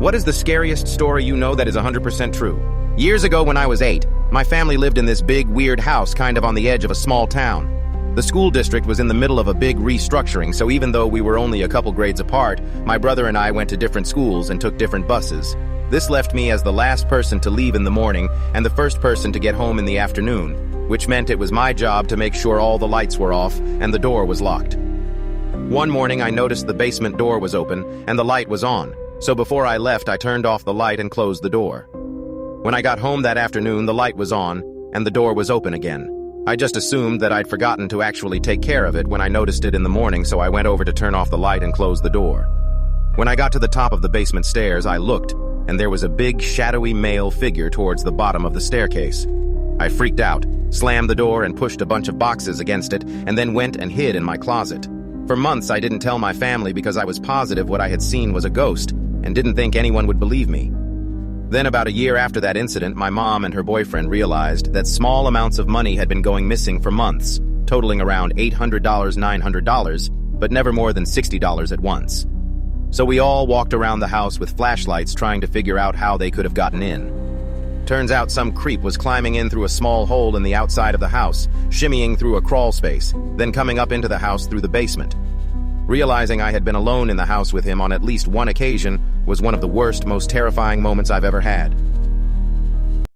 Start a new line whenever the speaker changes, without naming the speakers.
What is the scariest story you know that is 100% true? Years ago when I was 8, my family lived in this big, weird house kind of on the edge of a small town. The school district was in the middle of a big restructuring, so even though we were only a couple grades apart, my brother and I went to different schools and took different buses. This left me as the last person to leave in the morning and the first person to get home in the afternoon, which meant it was my job to make sure all the lights were off and the door was locked. One morning I noticed the basement door was open and the light was on, so before I left I turned off the light and closed the door. When I got home that afternoon, the light was on and the door was open again. I just assumed that I'd forgotten to actually take care of it when I noticed it in the morning, so I went over to turn off the light and close the door. When I got to the top of the basement stairs, I looked, and there was a big, shadowy male figure towards the bottom of the staircase. I freaked out, slammed the door and pushed a bunch of boxes against it, and then went and hid in my closet. For months, I didn't tell my family because I was positive what I had seen was a ghost, and didn't think anyone would believe me. Then about a year after that incident, my mom and her boyfriend realized that small amounts of money had been going missing for months, totaling around $800, $900, but never more than $60 at once. So we all walked around the house with flashlights trying to figure out how they could have gotten in. Turns out some creep was climbing in through a small hole in the outside of the house, shimmying through a crawl space, then coming up into the house through the basement. Realizing I had been alone in the house with him on at least one occasion was one of the worst, most terrifying moments I've ever had.